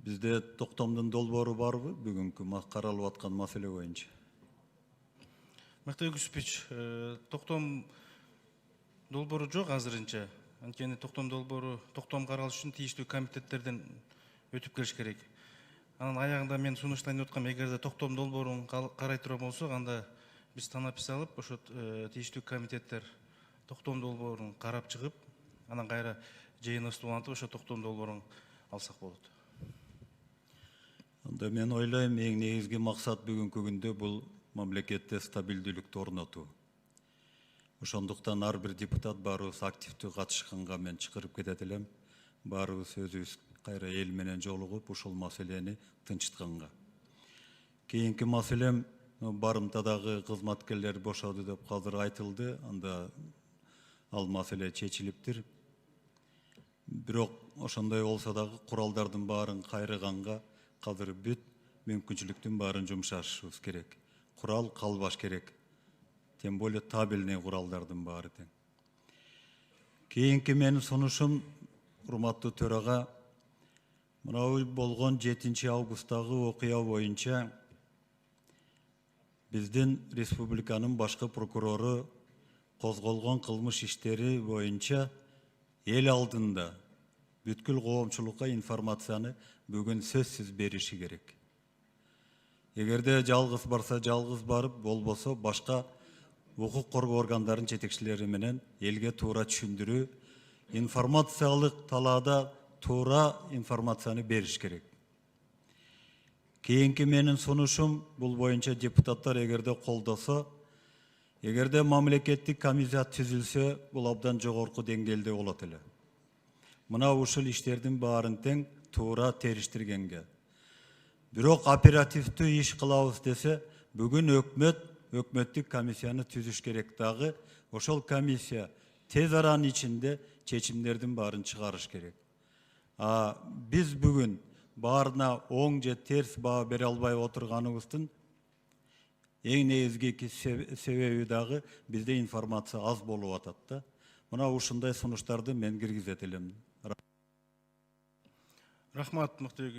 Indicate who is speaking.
Speaker 1: Bizde токтомдун долбоору барбы бүгүнкү каралып аткан маселе боюнча?
Speaker 2: Мыкты Күспич, токтом долбоору жок азырынча. Анткени токтом долбоору каралыш үчүн тийиштүү комитеттерден өтүп келиш керек. Анын аягында мен сунуштайын деп аткам, эгерде токтом долбоорун карай турган болсок, анда биз танап салып, ошо тийиштүү комитеттер токтом долбоорун карап чыгып, анан кайра жыйыныбызды улантып, ошо токтом долбоорун алсак болот.
Speaker 1: Анда мен ойлойм, эң негизги максат бүгүнкү күндө бул мамлекетте стабилдүүлүктү орнотуу. Ошондуктан ар бир депутат баарыбыз активдүү катышканга мен чакырып кетет элем. Баарыбыз өзүбүз кайра эл менен жолугуп, ушул маселени тынчытканга. Кийинки маселем, барымтадагы кызматкерлер бошоду деп азыр айтылды, анда ал маселе чечилиптир. Бирок ошондой болсо дагы куралдардын баарын кайрыганга азыр бүт мүмкүнчүлүктүн баарын жумшашыбыз керек. Курал калбаш керек. Тем более табельный куралдардын баары тең. Кийинки менин сунушум, урматтуу төрага, мынау болгон 7 августтагы окуя боюнча биздин республиканын башкы прокурору козголгон кылмыш иштери боюнча эл алдында бүткүл коомчулукка информацияны бүгүн сөзсүз бериши керек. Эгерде жалгыз барса жалгыз барып, болбосо башка укук коргоо органдарынын жетекчилери менен элге туура түшүндүрүү, информациялык талаада туура информацияны бериш керек. Кийинки менин сунушум, бул боюнча депутаттар эгерде колдосо, эгерде мамлекеттик комиссия түзүлсө, бул абдан жогорку деңгээлде болот эле. Мына ушул иштердин баарын тең туура териштиргенге. Бирок оперативдүү иш кылабыз десе, бүгүн өкмөттүк комиссияны түзүш керек дагы. Ошол комиссия тез аранын ичинде чечимдердин баарын чыгарыш керек. Биз бүгүн баарына оң же терс баа бере албай отурганыбыздын эң негизги себеби дагы бизде информация аз болуп атат да. Мына ушундай сунуштарды мен киргизет элем.
Speaker 2: Рахмат, мыкты